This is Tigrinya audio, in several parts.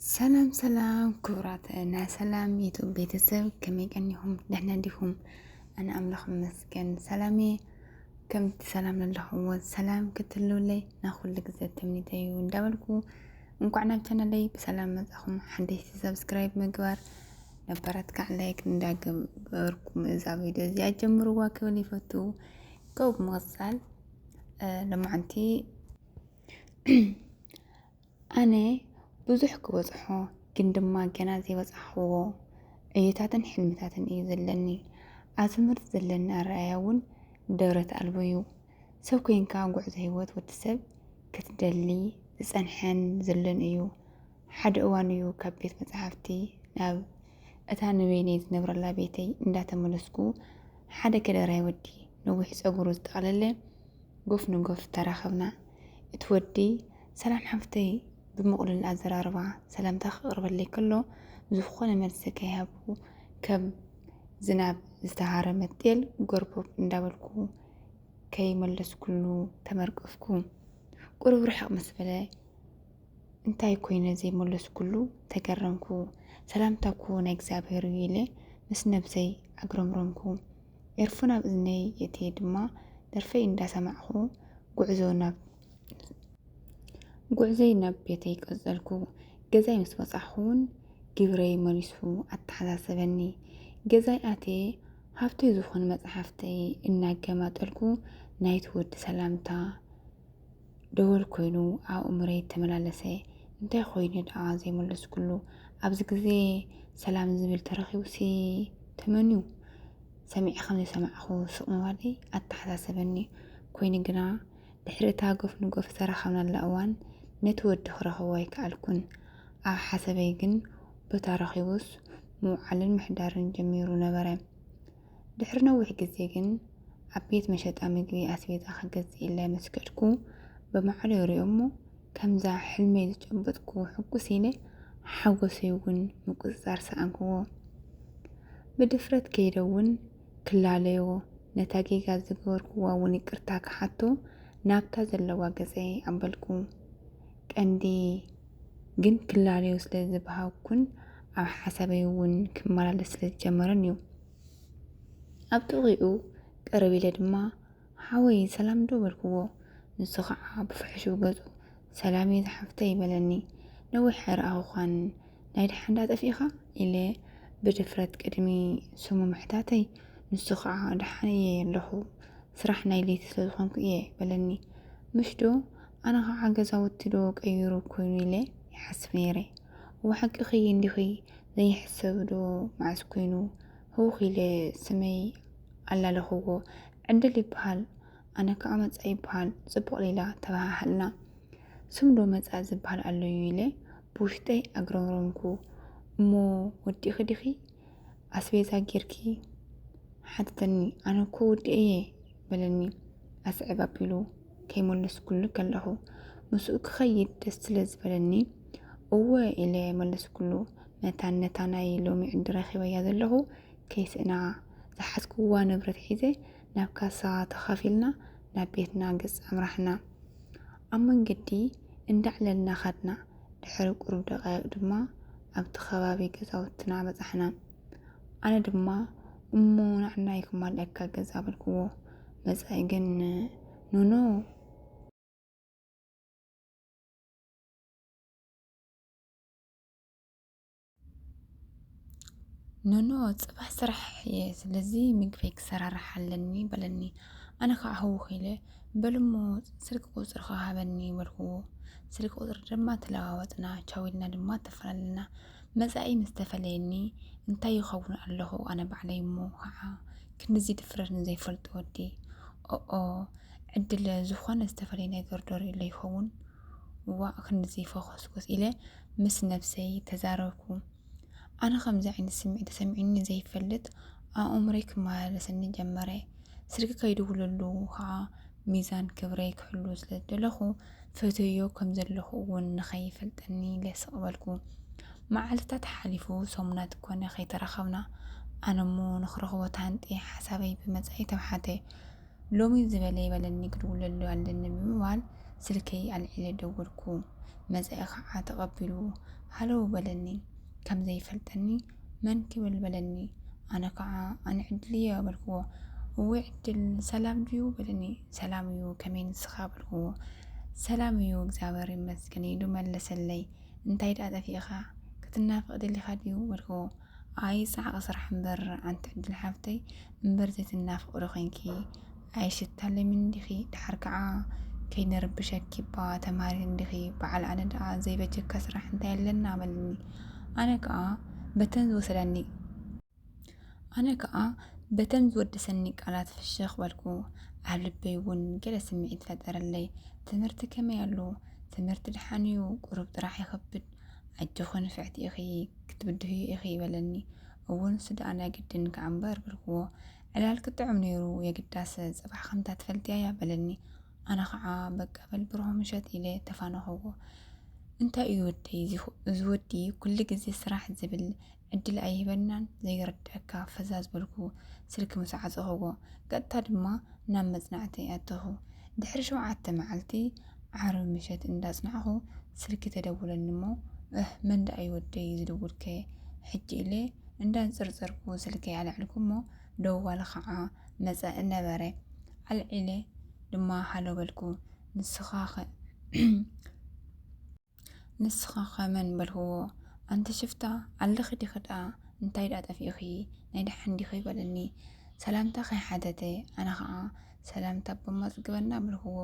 سلام سلام كبراتنا سلام يتوب بيتسب كم يكنيهم نحن ديهم أنا أملخهم مسكن سلامي كم سلام لله سلام كتلو لي ناخذ لك زي تمنيتي وندبلكو نقعنا بتنا لي بسلام مزاهم حديث سبسكرايب مقبر نبرتك عليك نداق بركم إذا فيديو زي أجمروا كولي فتو كوب مغسل لما عنتي أنا ብዙሕ ክበፅሖ ግን ድማ ገና ዘይበፅሕዎ ዕዮታትን ሕልምታትን እዩ ዘለኒ ኣብ ትምህርቲ ዘለኒ ኣረኣያ እውን ደብረት ኣልቦ እዩ ሰብ ኮይንካ ጉዕዞ ሂወት ወዲ ሰብ ክትደሊ ዝፀንሐን ዘሎን እዩ ሓደ እዋን እዩ ካብ ቤት መፅሓፍቲ ናብ እታ ንበይነይ ዝነብረላ ቤተይ እንዳተመለስኩ ሓደ ከደራይ ወዲ ነዊሕ ፀጉሩ ዝተቐለለ ጎፍ ንጎፍ ተራኸብና እቲ ወዲ ሰላም ሓፍተይ بمقلل أزراربا سلامتا خقرب اللي كله زخونة مرسكة يهبو كم زناب استهارة متيل قربو ندابلكو كي ملس كله تمرقفكو قرب رحق مسفلة انتاي كوينة زي ملس كله تقرنكو سلامتاكو نكزاب هيرويلي مس نبزي أقرمرنكو يرفونا بإذني يتيد ما درفي اندا سمعخو قعزونا ጉዕዘይ ናብ ቤተይ ቀጸልኩ ገዛይ ምስ በጻሕኹን ግብረይ መሊሱ ኣተሓሳሰበኒ ገዛይ ኣቴ ሃብተይ ዝኾነ መጽሓፍተይ እናገማጠልኩ ናይቲ ወዲ ሰላምታ ደወል ኮይኑ ኣብ እምረይ ተመላለሰ እንታይ ኮይኑ ደኣ ዘይመለስ ኩሉ ኣብዚ ግዜ ሰላም ዝብል ተረኺቡሲ ተመንዩ ሰሚዕ ከም ዘይሰማዕኹ ስቕ ምባለይ ኣተሓሳሰበኒ ኮይኑ ግና ድሕሪታ ጎፍ ንጎፍ ተራኸብናላ እዋን ነቲ ወዲ ክረኽቦ ኣይከኣልኩን ኣብ ሓሰበይ ግን ቦታ ረኺቡስ ምውዓልን ምሕዳርን ጀሚሩ ነበረ ድሕሪ ነዊሕ ግዜ ግን ኣብ ቤት መሸጣ ምግቢ ኣስቤዛ ክገዝእ ኢለ ምስ ከድኩ ብማዕረ ይሪኦ እሞ ከምዛ ሕልመይ ዝጨበጥኩ ሕጉስ ኢለ ሓጎሰይ እውን ምቁፅፃር ሰኣንክዎ ብድፍረት ከይደ እውን ክላለዮ ነታ ጌጋ ዝገበርክዋ እውን ይቅርታ ክሓቶ ናብታ ዘለዋ ገፀ ኣበልኩ ቀንዲ ግን ክላለዮ ስለ ዝበሃኩን ኣብ ሓሳበይ እውን ክመላለስ ስለ ዝጀመረን እዩ ኣብ ጥቂኡ ቀረብ ኢለ ድማ ሓወይ ሰላም ዶ በልክዎ ንሱ ከዓ ብፍሕሹ ገፁ ሰላም እየ ዝሓፍተይ ይበለኒ ነዊሕ ረኣኹኳን ናይ ድሓን እንዳጠፊእኻ ኢለ ብድፍረት ቅድሚ ስሙ ምሕታተይ ንሱ ከዓ ድሓን እየ ኣለኹ ስራሕ ናይ ለይቲ ስለ ዝኾንኩ እየ በለኒ ምሽዶ ኣነ ከዓ ገዛውቲ ዶ ቀይሩ ኮይኑ ኢለ ይሓስብ ነይረ ወሓቂ ኸይ እንዲኺ ዘይሕሰብ ዶ ማዕዝ ኮይኑ ህውኽ ኢለ ስመይ ኣላለኽዎ ዕድል ይበሃል ኣነ ከዓ መፃ ይበሃል ፅቡቕ ሌላ ተባሃልና ስም ዶ መፃ ዝበሃል ኣሎ እዩ ኢለ ብውሽጠይ ኣግረምረምኩ እሞ ወዲኺ ዲኺ ኣስቤዛ ጌርኪ ሓተተኒ ኣነ እኮ ወዲ እየ በለኒ ኣስዕብ ኣቢሉ ከይመለስ ኩሉ ከለኹ ምስኡ ክኸይድ ደስ ስለ ዝበለኒ እወ ኢለ መለስ ኩሉ ነታ ናይ ሎሚ ዕዲ ረኺበያ ዘለኹ ከይስእና ዝሓዝክዋ ንብረት ሒዘ ናብ ካሳ ተኻፊልና ናብ ቤትና ገፅ ኣምራሕና ኣብ መንገዲ እንዳዕለልና ኸድና ድሕሪ ቁሩብ ደቃይቕ ድማ ኣብቲ ከባቢ ገዛውትና በፃሕና ኣነ ድማ እሞ ናዕናይ ክማልአካ ገዛ በልክዎ መፃኢ ግን ኖኖ ጽባሕ ስራሕ እየ ስለዚ ምግበይ ክሰራርሕ ኣለኒ በለኒ ኣነ ከዓ ህውኽ ኢለ በልሞ ስልክ ቁፅር ሃበኒ በልክዎ ስልክ ቁፅር ድማ ተለዋወጥና ቻው ኢልና ድማ ተፈላለና መፃኢ ምስ ተፈለየኒ እንታይ ይኸውን ኣለኹ ኣነ ባዕለይ እሞ ከዓ ክንዚ ድፍረት ዘይፈልጥ ወዲ ዕድለ ዝኾነ ዝተፈለየ ነገር ዶ ሪኢለ ይኸውን ዋ ክንዚ ፈኸስኩስ ኢለ ምስ ነብሰይ ተዛረብኩ ኣነ ከምዚ ዓይነት ስምዒት ተሰሚዑኒ ዘይፈልጥ ኣእምሮይ ክመላለሰኒ ጀመረ ስልኪ ከይድውለሉ ከዓ ሚዛን ክብረይ ክሕሉ ስለ ዝደለኹ ፈትዮ ከም ዘለኹ እውን ንኸይፈልጠኒ ለስቕ በልኩ መዓልትታት ሓሊፉ ሰሙናት ኮነ ከይተረኸብና ኣነ እሞ ንኽረኽቦ ታንጤ ሓሳበይ ብመፃኢ ተባሓተ ሎሚ ዝበለ ይበለኒ ክድውለሉ ኣለኒ ብምባል ስልከይ ኣልዒለ ደወልኩ መጻኢ ከዓ ተቐቢሉ ሃለው በለኒ ከም ዘይፈልጠኒ መን ክብል በለኒ ኣነ ከዓ ኣነ ዕድልየ በልክዎ እወይ ዕድል ሰላም ድዩ በለኒ ሰላም እዩ ከመይ ንስኻ በልክዎ ሰላም እዩ እግዚአብሔር ይመስገን ኢሉ መለሰለይ እንታይ ዳ ጠፊእኻ ክትናፍቕ ደሊኻ ድዩ በልክዎ ኣይ ፃዕቕ ስራሕ እምበር ኣንቲ ዕድል ሓፍተይ እምበር ዘይትናፍቕ ዶ ኮንኪ ኣይሽታለይ ምን ዲኺ ድሓር ከዓ ከይነርብሸኪ እባ ተማሃሪት እንዲኺ በዓል ኣነ ደኣ ዘይበጀካ ስራሕ እንታይ ኣለና በለኒ ኣነ ከዓ በተን ዝወድሰኒ ቃላት ፍሽኽ በልኩ ኣብ ልበይ እውን ገለ ስምዒት ፈጠረለይ ትምህርቲ ከመይ ኣሎ ትምህርቲ ድሓን እዩ ቁሩብ ጥራሕ ይኸብድ ዓጅኹን ፍዕቲ ኢኺ ክትብድህዩ ኢኺ በለኒ እውን ስድኣ ናይ ግድን ከዓ እምበር በልክዎ ዕላል ክጥዕም ነይሩ የግዳስ ፅባሕ ከምታ ትፈልጥያ በለኒ ኣነ ከዓ በቃ በልብርሆ ምሸት ኢለ ተፋነኸዎ እንታይ እዩ ወደይ እዚ ወዲ ኩሉ ግዜ ስራሕ ዝብል ዕድል ኣይህበናን ዘይርድአካ ፈዛዝ በልኩ ስልኪ ምስ ዓፀኸዎ ቀጥታ ድማ ናብ መፅናዕተይ ኣተኹ ድሕሪ 7 መዓልቲ ዓርብ ምሸት እንዳፅናዕኹ ስልኪ ተደውለኒ እሞ መን ዳ እዩ ወደይ ዝድውልከ ሕጂ ኢለ እንዳንፅርፅርኩ ስልከይ ኣልዕልኩ እሞ ደዋለ ከዓ መፀ ነበረ ኣልዒለ ድማ ሃሎ በልኩ ንስኻ ኸመን በልክዎ ኣንቲ ሽፍታ ኣለኺ ዲኺ ዳ እንታይ ዳ ጠፊእኺ ናይ ድሓን ዲኺ በለኒ ሰላምታ ከይሓተተ ኣነ ከዓ ሰላምታ በማፅግበና በልክዎ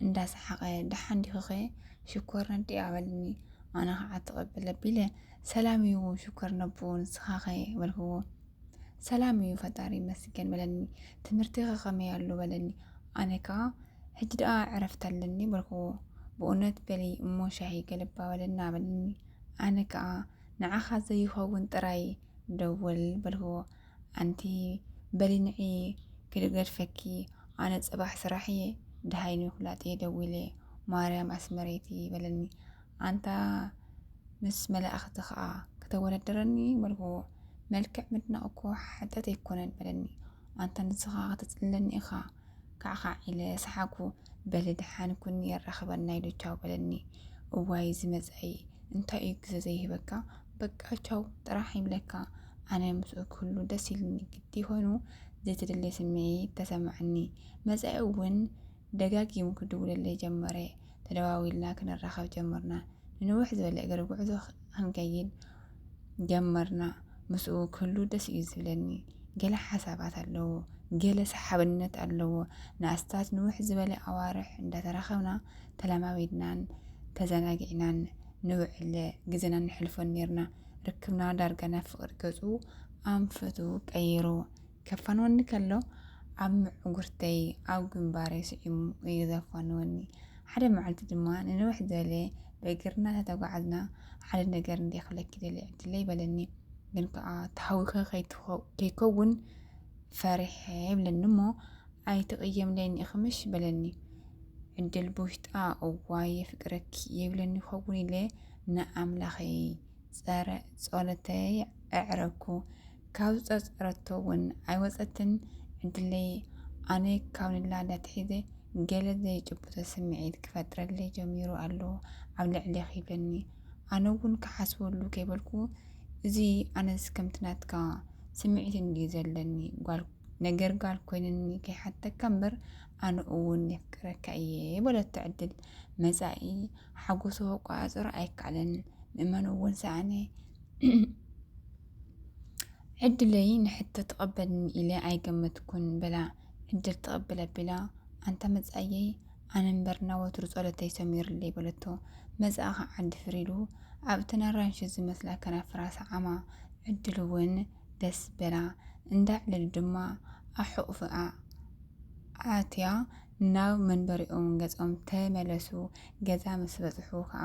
እንዳሰሓቐ ድሓን ዲኺ ኸ ሽኮር ነዲኣ በለኒ ኣነ ከዓ ተቐበለ ኣቢለ ሰላም እዩ ሽኮር ነቦ ንስኻ ኸ በልክዎ ሰላም እዩ ፈጣሪ ይመስገን በለኒ ትምህርቲ ኸ ከመይ ኣሎ በለኒ ኣነ ከዓ ሕጂ ደኣ ዕረፍቲ ኣለኒ በልክዎ ብእውነት በሊ እሞ ሻሂ ገለባ በለና በለኒ ኣነ ከዓ ንዓኻ ዘይኸውን ጥራይ ደወል በልክዎ ኣንቲ በሊ ንዒ ክድገድፈኪ ኣነ ፅባሕ ስራሕ እየ ድሃይኒ ኩላጥየ ደዊለ ማርያም ኣስመረይቲ በለኒ ኣንታ ምስ መላእኽቲ ከዓ ከተወዳደረኒ በልክዎ መልክዕ ምድናቕ እኮ ሓጠት ኣይኮነን በለኒ ኣንታ ንስኻ ክትፅለኒ ኢኻ ካዕኻ ኢለ ሰሓኩ በሊ ድሓን ኩኒ የራኽበና ኢሉ ቻው በለኒ እዋይ ዝመፀይ እንታይ እዩ ግዜ ዘይህበካ በቃ ቻው ጥራሕ ይብለካ ኣነ ምስኡ ክህሉ ደስ ኢሉኒ ግዲ ኮይኑ ዘይተደለየ ስምዒት ተሰማዕኒ መፃኢ እውን ደጋጊሙ ክድውለለይ ጀመረ ተደዋዊልና ክንራኸብ ጀመርና ንንውሕ ዝበለ እግሪ ጉዕዞ ክንከይድ ጀመርና ምስኡ ክህሉ ደስ እዩ ዝብለኒ ገለ ሓሳባት ኣለዎ ገለ ሰሓብነት ኣለዎ ንኣስታት ንውሕ ዝበለ ኣዋርሕ እንዳተራኸብና ተለማሚድናን ተዘናጊዕናን ንውዕለ ግዜና ንሕልፎን ነርና ርክብና ዳርጋና ፍቅሪ ገፁ ኣንፈቱ ቀይሩ ከፋንወኒ ከሎ ኣብ ምዕጉርተይ ኣብ ግንባረይ ስዒሙ እዩ ዘፋንወኒ ሓደ መዓልቲ ድማ ንንውሕ ዝበለ በእግርና ተተጓዓዝና ሓደ ነገር እንዲኽለኪ ደሊ ዕድለይ በለኒ ግን ከዓ ተሃዊኸ ከይከውን ፈሪሐ ይብለኒ እሞ ኣይትቕየምለኒ ኢኽምሽ በለኒ ዕድል ብውሽጣ እዋይ የፍቅረኪ የብለኒ ይኸውን ኢለ ንኣምላኸይ ጸሎተይ ኣዕረኩ ካብ ፀፀረቶ እውን ኣይወፀትን ዕድለይ ኣነ ካብ ንላዳ ትሒዘ ገለ ዘይጭብጦ ስምዒት ክፈጥረለይ ጀሚሩ ኣሎ ኣብ ልዕሊ ይብለኒ ኣነ እውን ክሓስበሉ ከይበልኩ እዚ ኣነስ ከምትናትካ ስምዒት እንዲዩ ዘለኒ ነገር ጓል ኮይነኒ ከይሓተካ እምበር ኣነ እውን የፍቅረካ እየ በለቶ ዕድል መፃኢ ሓጎሱ ቋፅር ኣይከኣለን ምእመኑ እውን ሰኣነ ዕድለይ ንሕቶ ተቐበልኒ ኢለ ኣይገመትኩን በላ ዕድል ተቐበለ ኣቢላ ኣንታ መፃየይ ኣነ እምበርና ወትሩ ጸሎተይ ሰሚሩለይ በለቶ መፃኢ ከዓ ድፍሪሉ ኣብቲ ኣራንሺ ዝመስላ ከናፍራ ሰዓማ ዕድል እውን ደስ በላ እንዳዕለሉ ድማ ኣሕቑፍኣ ኣትያ ናብ መንበሪኦም ገጾም ተመለሱ ገዛ ምስ በፅሑ ከዓ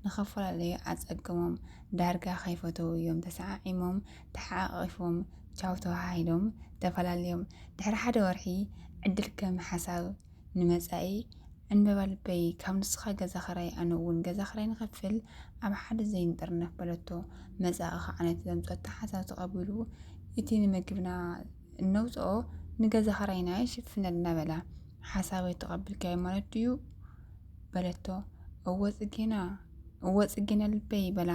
ንኸፈላለዩ ኣፀገሞም ዳርጋ ከይፈተው እዮም ተሰዓዒሞም ተሓቋቒፎም ቻው ተባሂሎም ተፈላለዮም ድሕሪ ሓደ ወርሒ ዕድል ከም ሓሳብ ንመፃኢ ዕንበባ ልበይ ካብ ንስኻ ገዛ ኸራይ ኣነ እውን ገዛ ኸራይ ንኸፍል ኣብ ሓደ ዘይንጥርነፍ በለቶ መፃኢ ከዓ ነቲ ዘምፀቶ ሓሳብ ተቐቢሉ እቲ ንምግብና እነውፅኦ ንገዛ ኸራይና ይሽፍነልና በላ ሓሳበይ ተቐቢልካዮ ማለት ድዩ በለቶ እወ ፅጌና ወፅጊነ ልበይ በላ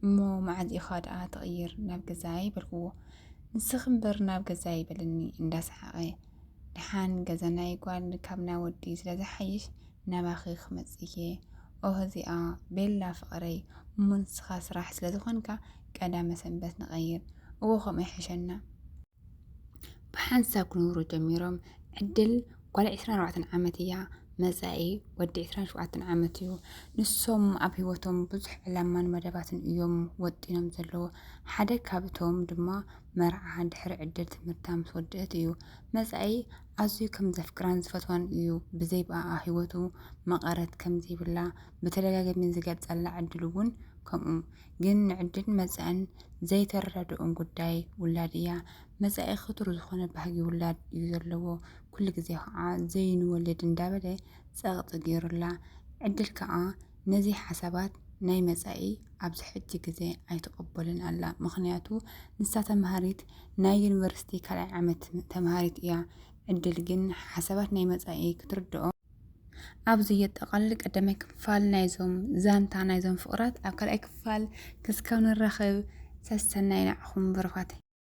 እሞ መዓዝ ኢኻ ደኣ ተቕይር ናብ ገዛይ በልክዎ ንስኽም በር ናብ ገዛይ ይበለኒ እንዳሰሓቐ ድሓን ገዛናይ ጓል ካብና ወዲ ስለ ዝሓይሽ ናባኺ ክመጽእ እየ እዚኣ ቤላ ፍቕረይ እሞ ንስኻ ስራሕ ስለ ዝኾንካ ቀዳመ ሰንበት ንቐይር እዎ ከምኡ ይሕሸና ብሓንሳብ ክነብሩ ጀሚሮም ዕድል ጓል 24 ዓመት እያ መጻኢ ወዲ 27 ዓመት እዩ ንሶም ኣብ ህይወቶም ብዙሕ ዕላማን መደባትን እዮም ወጢኖም ዘለዎ ሓደ ካብቶም ድማ መርዓ ድሕሪ ዕድል ትምህርታ ምስ ወድአት እዩ መጻኢ ኣዝዩ ከም ዘፍቅራን ዝፈትዋን እዩ ብዘይበኣ ህይወቱ መቐረት ከም ዘይብላ ብተደጋጋሚ ዝገልጸላ ዕድል እውን ከምኡ ግን ዕድል መጻእን ዘይተረድኦም ጉዳይ ውላድ እያ መጻኢ ክቱር ዝኾነ ባህጊ ውላድ እዩ ዘለዎ ኩሉ ግዜ ከዓ ዘይንወልድ እንዳበለ ጸቕጥ ገይሩላ ዕድል ከዓ ነዚ ሓሳባት ናይ መጻኢ ኣብዚ ሕጂ ግዜ ኣይተቐበልን ኣላ ምክንያቱ ንሳ ተምሃሪት ናይ ዩኒቨርሲቲ ካልኣይ ዓመት ተምሃሪት እያ ዕድል ግን ሓሳባት ናይ መጻኢ ክትርድኦ ኣብዚ የጠቓልል ቀዳማይ ክፋል ናይዞም ዛንታ ናይዞም ፍቕራት ኣብ ካልኣይ ክፋል ክስካብ ንራኸብ ሰሰናይ ናዕኹም ብርኻት